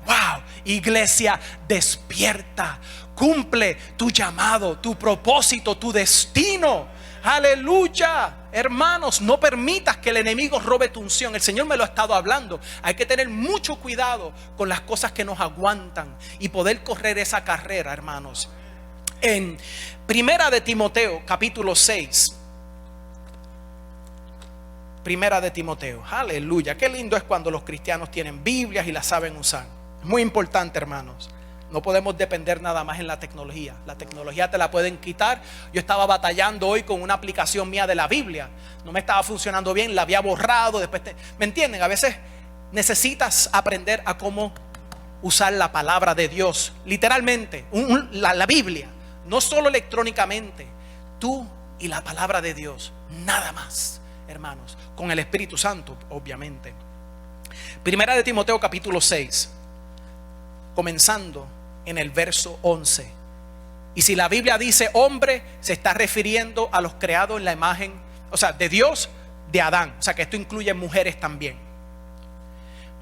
Wow, iglesia, despierta, cumple tu llamado, tu propósito, tu destino. Aleluya. Hermanos, no permitas que el enemigo robe tu unción. El Señor me lo ha estado hablando. Hay que tener mucho cuidado con las cosas que nos aguantan y poder correr esa carrera, hermanos. En Primera de Timoteo, capítulo 6. Primera de Timoteo. Aleluya. Qué lindo es cuando los cristianos tienen Biblias y las saben usar. Es muy importante, hermanos. No podemos depender nada más en la tecnología. La tecnología te la pueden quitar. Yo estaba batallando hoy con una aplicación mía de la Biblia. No me estaba funcionando bien, la había borrado. ¿Me entienden? A veces necesitas aprender a cómo usar la palabra de Dios. Literalmente, la Biblia. No solo electrónicamente. Tú y la palabra de Dios. Nada más, hermanos. Con el Espíritu Santo, obviamente. Primera de Timoteo, capítulo 6. Comenzando en el verso 11. Y si la Biblia dice hombre, se está refiriendo a los creados en la imagen, o sea, de Dios, de Adán. O sea, que esto incluye mujeres también.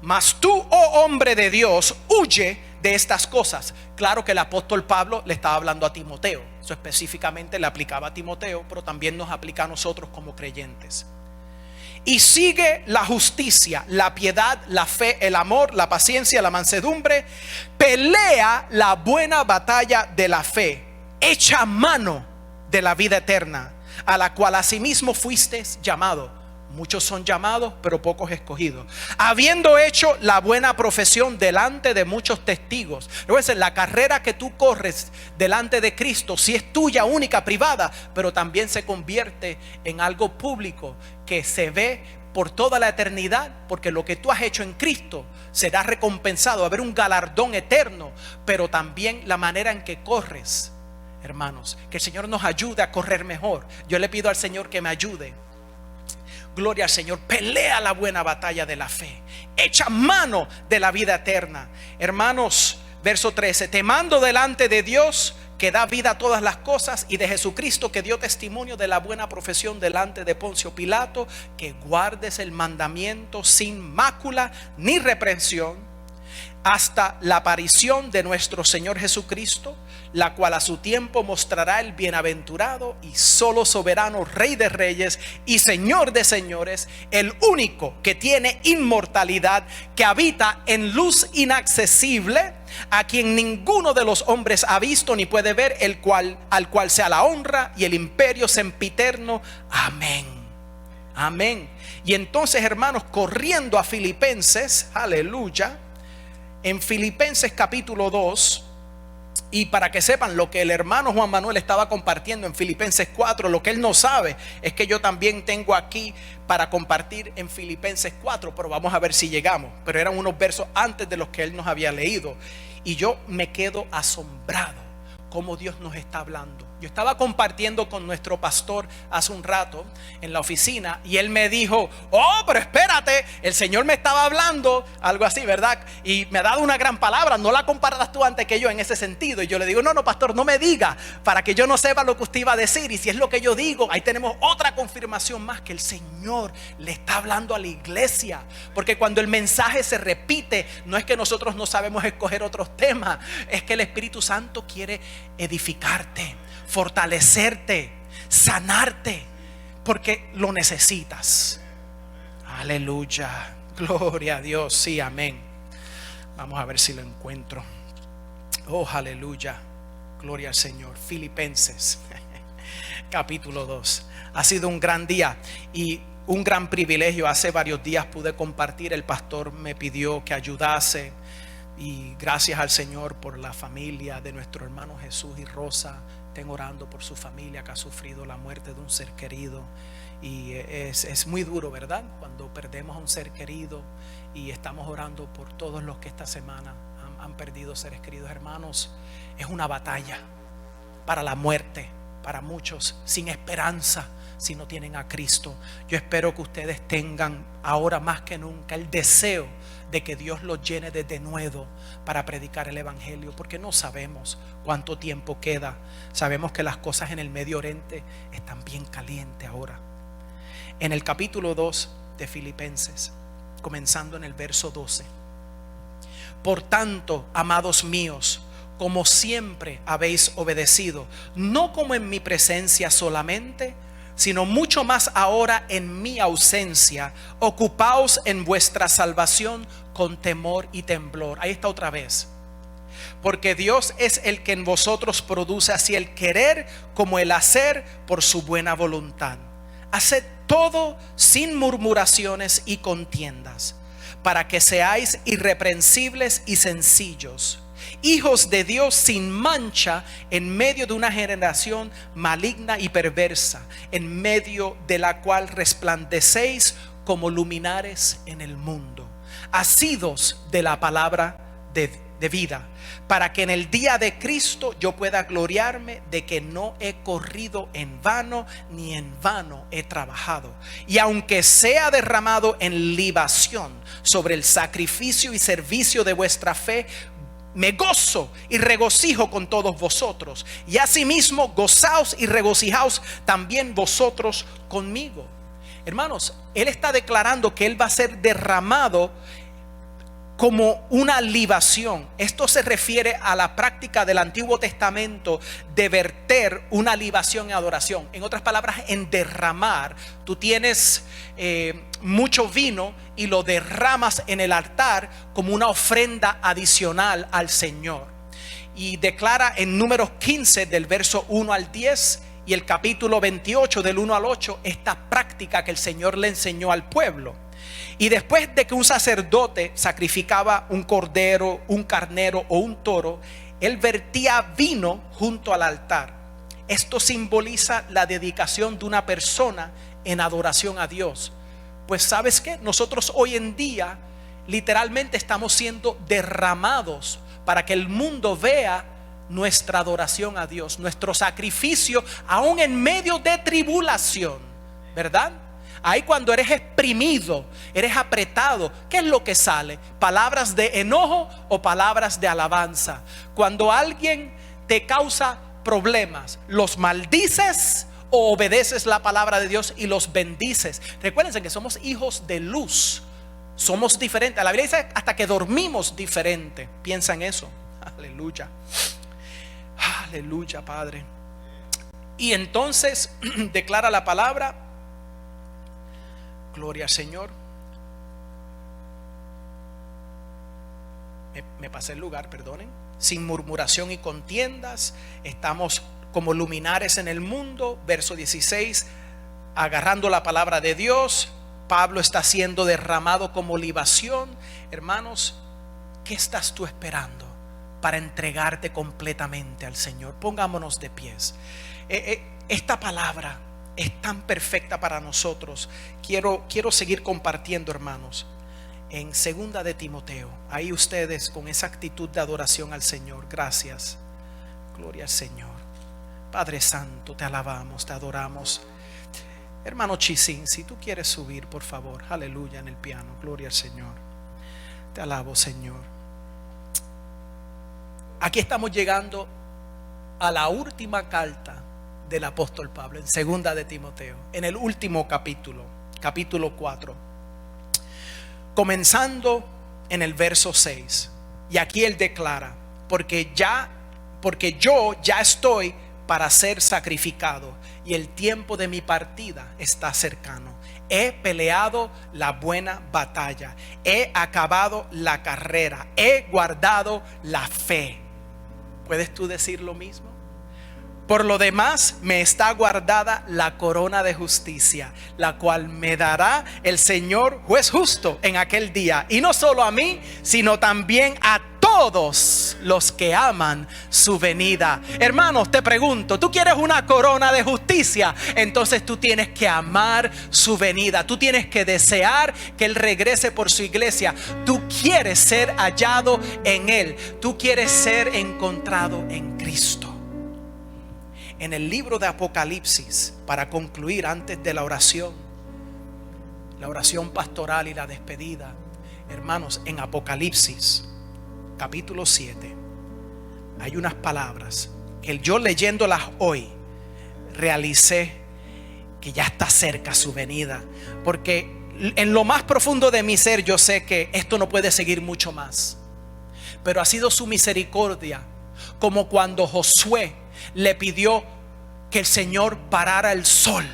Mas tú, oh hombre de Dios, huye de estas cosas. Claro que el apóstol Pablo le estaba hablando a Timoteo. Eso específicamente le aplicaba a Timoteo, pero también nos aplica a nosotros como creyentes. Y sigue la justicia, la piedad, la fe, el amor, la paciencia, la mansedumbre. Pelea la buena batalla de la fe. Echa mano de la vida eterna, a la cual asimismo fuiste llamado. Muchos son llamados, pero pocos escogidos. Habiendo hecho la buena profesión delante de muchos testigos. Recuerden, la carrera que tú corres delante de Cristo, si es tuya, única, privada, pero también se convierte en algo público que se ve por toda la eternidad, porque lo que tú has hecho en Cristo será recompensado. Va a haber un galardón eterno, pero también la manera en que corres, hermanos. Que el Señor nos ayude a correr mejor. Yo le pido al Señor que me ayude. Gloria al Señor. Pelea la buena batalla de la fe. Echa mano de la vida eterna. Hermanos, verso 13. Te mando delante de Dios, que da vida a todas las cosas, y de Jesucristo, que dio testimonio de la buena profesión delante de Poncio Pilato, que guardes el mandamiento sin mácula ni reprensión hasta la aparición de nuestro Señor Jesucristo, la cual a su tiempo mostrará el bienaventurado y solo soberano Rey de reyes y Señor de señores, el único que tiene inmortalidad, que habita en luz inaccesible, a quien ninguno de los hombres ha visto ni puede ver, al cual sea la honra y el imperio sempiterno. Amén. Amén. Y entonces, hermanos, corriendo a Filipenses, aleluya. En Filipenses capítulo 2, Y para que sepan, lo que el hermano Juan Manuel estaba compartiendo en Filipenses 4, lo que él no sabe es que yo también tengo aquí para compartir en Filipenses 4, pero vamos a ver si llegamos. Pero eran unos versos antes de los que él nos había leído. Y yo me quedo asombrado cómo Dios nos está hablando. Yo estaba compartiendo con nuestro pastor hace un rato en la oficina y él me dijo: oh, pero espérate, el Señor me estaba hablando, algo así, ¿verdad? Y me ha dado una gran palabra, no la compartas tú antes que yo en ese sentido. Y yo le digo: no, pastor, no me diga, para que yo no sepa lo que usted iba a decir. Y si es lo que yo digo, ahí tenemos otra confirmación más, que el Señor le está hablando a la iglesia. Porque cuando el mensaje se repite, no es que nosotros no sabemos escoger otros temas, es que el Espíritu Santo quiere edificarte, fortalecerte, sanarte, porque lo necesitas. Aleluya, gloria a Dios. Sí, amén. Vamos a ver si lo encuentro. Oh, aleluya, gloria al Señor. Filipenses capítulo 2. Ha sido un gran día y un gran privilegio. Hace varios días pude compartir, el pastor me pidió que ayudase, y gracias al Señor por la familia de nuestro hermano Jesús y Rosa. Estén orando por su familia que ha sufrido la muerte de un ser querido. Y es muy duro, ¿verdad? Cuando perdemos a un ser querido, y estamos orando por todos los que esta semana han perdido seres queridos. Hermanos, es una batalla para la muerte, para muchos sin esperanza si no tienen a Cristo. Yo espero que ustedes tengan ahora más que nunca el deseo de que Dios los llene de denuedo para predicar el evangelio, porque no sabemos cuánto tiempo queda. Sabemos que las cosas en el Medio Oriente están bien calientes ahora. En el capítulo 2 de Filipenses, comenzando en el verso 12: por tanto, amados míos, como siempre habéis obedecido, no como en mi presencia solamente, sino mucho más ahora en mi ausencia, ocupaos en vuestra salvación con temor y temblor. Ahí está otra vez. Porque Dios es el que en vosotros produce así el querer como el hacer por su buena voluntad. Haced todo sin murmuraciones y contiendas, para que seáis irreprensibles y sencillos, hijos de Dios sin mancha en medio de una generación maligna y perversa, en medio de la cual resplandecéis como luminares en el mundo, asidos de la palabra de vida, para que en el día de Cristo yo pueda gloriarme de que no he corrido en vano, ni en vano he trabajado. Y aunque sea derramado en libación sobre el sacrificio y servicio de vuestra fe, me gozo y regocijo con todos vosotros, y asimismo gozaos y regocijaos también vosotros conmigo. Hermanos, él está declarando que él va a ser derramado como una libación. Esto se refiere a la práctica del Antiguo Testamento de verter una libación en adoración. En otras palabras, en derramar. Tú tienes mucho vino y lo derramas en el altar como una ofrenda adicional al Señor. Y declara en Números 15 del verso 1 al 10 y el capítulo 28 del 1 al 8 esta práctica que el Señor le enseñó al pueblo. Y después de que un sacerdote sacrificaba un cordero, un carnero o un toro, él vertía vino junto al altar. Esto simboliza la dedicación de una persona en adoración a Dios. Pues ¿sabes qué? Nosotros hoy en día literalmente estamos siendo derramados para que el mundo vea nuestra adoración a Dios, nuestro sacrificio aún en medio de tribulación, ¿verdad? Ahí cuando eres exprimido, eres apretado, ¿qué es lo que sale? ¿Palabras de enojo o palabras de alabanza? Cuando alguien te causa problemas, ¿los maldices o obedeces la palabra de Dios y los bendices? Recuérdense que somos hijos de luz, somos diferentes. La Biblia dice hasta que dormimos diferente. Piensa en eso. Aleluya. Aleluya, Padre. Y entonces declara la palabra. Gloria al Señor. Me pasé el lugar, perdonen. Sin murmuración y contiendas, estamos como luminares en el mundo. Verso 16, agarrando la palabra de Dios. Pablo está siendo derramado como libación. Hermanos, ¿qué estás tú esperando para entregarte completamente al Señor. Pongámonos de pies. Esta palabra es tan perfecta para nosotros. Quiero seguir compartiendo, hermanos, en 2 de Timoteo. Ahí ustedes con esa actitud de adoración al Señor. Gracias. Gloria al Señor. Padre Santo, te alabamos, te adoramos. Hermano Chisín, si tú quieres subir, por favor. Aleluya, en el piano. Gloria al Señor. Te alabo, Señor. Aquí estamos llegando a la última carta del apóstol Pablo, en 2 de Timoteo, en el último capítulo, capítulo 4, comenzando en el verso 6. Y aquí él declara: porque yo ya estoy para ser sacrificado y el tiempo de mi partida está cercano. He peleado la buena batalla, he acabado la carrera, he guardado la fe. ¿Puedes tú decir lo mismo? Por lo demás, me está guardada la corona de justicia, la cual me dará el Señor juez justo en aquel día. Y no solo a mí, sino también a todos los que aman su venida. Hermanos, te pregunto, ¿tú quieres una corona de justicia? Entonces tú tienes que amar su venida. Tú tienes que desear que Él regrese por su iglesia. Tú quieres ser hallado en Él. Tú quieres ser encontrado en Cristo. En el libro de Apocalipsis, para concluir antes de la oración pastoral y la despedida, hermanos, en Apocalipsis capítulo 7 hay unas palabras que yo leyéndolas hoy realicé que ya está cerca su venida, porque en lo más profundo de mi ser yo sé que esto no puede seguir mucho más, pero ha sido su misericordia, como cuando Josué le pidió que el Señor parara el sol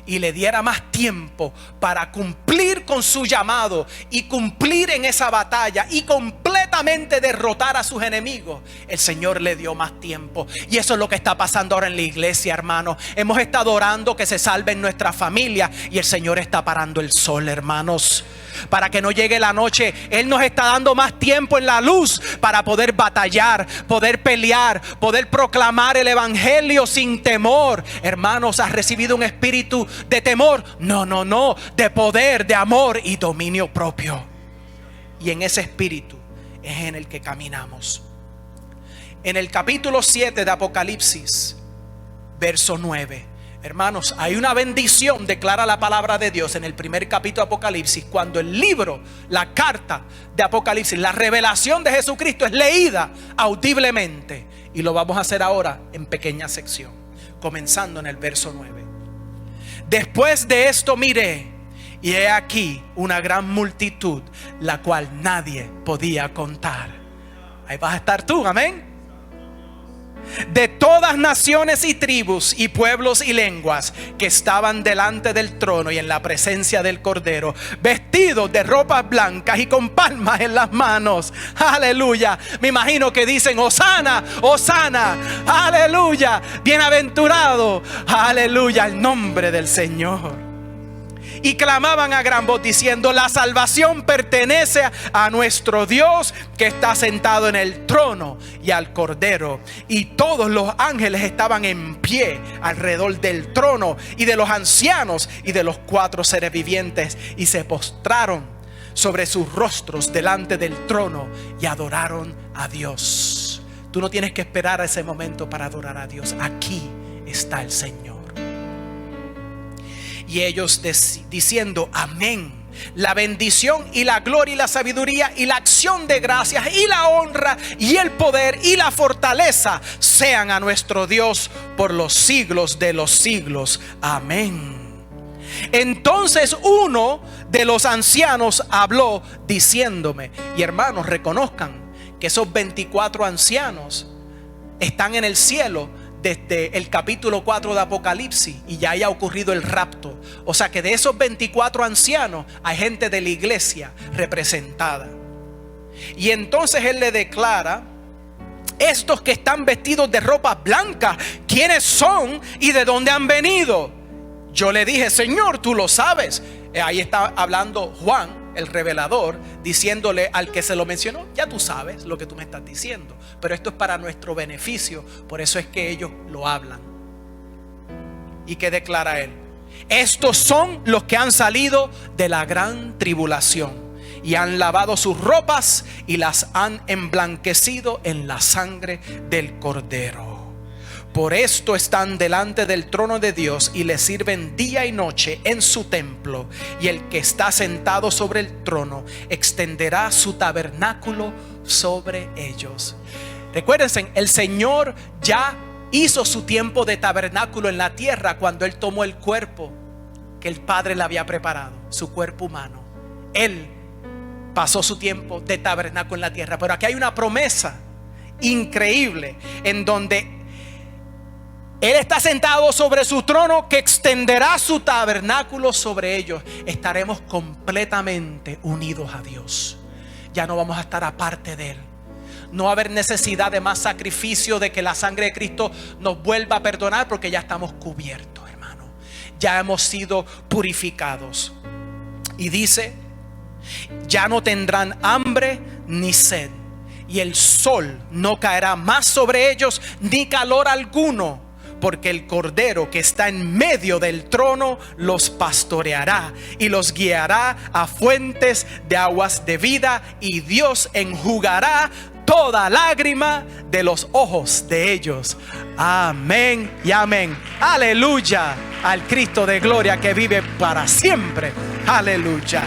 y le diera más tiempo para cumplir con su llamado y cumplir en esa batalla y completamente derrotar a sus enemigos. El Señor le dio más tiempo, y eso es lo que está pasando ahora en la iglesia, hermanos. Hemos estado orando que se salven nuestra familia y el Señor está parando el sol, hermanos, para que no llegue la noche. Él nos está dando más tiempo en la luz para poder batallar, poder pelear, poder proclamar el evangelio sin temor. Hermanos, ¿has recibido un espíritu de temor? No, de poder, de amor y dominio propio. Y en ese espíritu es en el que caminamos. En el capítulo 7 de Apocalipsis, verso 9, hermanos, hay una bendición, declara la palabra de Dios en el primer capítulo de Apocalipsis, cuando el libro, la carta de Apocalipsis, la revelación de Jesucristo es leída audiblemente. Y lo vamos a hacer ahora en pequeña sección, comenzando en el verso 9. Después de esto miré, y he aquí una gran multitud, la cual nadie podía contar. Ahí vas a estar tú, amén. De todas naciones y tribus y pueblos y lenguas, que estaban delante del trono y en la presencia del Cordero, vestidos de ropas blancas y con palmas en las manos. Aleluya. Me imagino que dicen: Hosana, Hosana, aleluya, bienaventurado, aleluya, el nombre del Señor. Y clamaban a gran voz diciendo: la salvación pertenece a nuestro Dios, que está sentado en el trono, y al Cordero. Y todos los ángeles estaban en pie alrededor del trono y de los ancianos y de los 4 seres vivientes, y se postraron sobre sus rostros delante del trono y adoraron a Dios. Tú no tienes que esperar a ese momento para adorar a Dios. Aquí está el Señor. Y ellos diciendo: amén. La bendición y la gloria y la sabiduría y la acción de gracias y la honra y el poder y la fortaleza sean a nuestro Dios por los siglos de los siglos. Amén. Entonces uno de los ancianos habló diciéndome, y hermanos, reconozcan que esos 24 ancianos están en el cielo desde el capítulo 4 de Apocalipsis, y ya haya ocurrido el rapto. O sea que de esos 24 ancianos hay gente de la iglesia representada. Y entonces él le declara: estos que están vestidos de ropas blancas, ¿quiénes son y de dónde han venido? Yo le dije: Señor, tú lo sabes. Ahí está hablando Juan, el revelador, diciéndole al que se lo mencionó: ya tú sabes lo que tú me estás diciendo, pero esto es para nuestro beneficio. Por eso es que ellos lo hablan. ¿Y qué declara él? Estos son los que han salido de la gran tribulación y han lavado sus ropas y las han emblanquecido en la sangre del Cordero. Por esto están delante del trono de Dios y le sirven día y noche en su templo. Y el que está sentado sobre el trono extenderá su tabernáculo sobre ellos. Recuérdense, el Señor ya hizo su tiempo de tabernáculo en la tierra cuando Él tomó el cuerpo que el Padre le había preparado, su cuerpo humano. Él pasó su tiempo de tabernáculo en la tierra. Pero aquí hay una promesa increíble en donde Él está sentado sobre su trono, que extenderá su tabernáculo sobre ellos. Estaremos completamente unidos a Dios. Ya no vamos a estar aparte de Él. No va a haber necesidad de más sacrificio, de que la sangre de Cristo nos vuelva a perdonar, porque ya estamos cubiertos, hermano. Ya hemos sido purificados. Y dice: ya no tendrán hambre ni sed, y el sol no caerá más sobre ellos, ni calor alguno, porque el Cordero que está en medio del trono los pastoreará y los guiará a fuentes de aguas de vida, y Dios enjugará toda lágrima de los ojos de ellos. Amén y amén. Aleluya al Cristo de gloria que vive para siempre. Aleluya.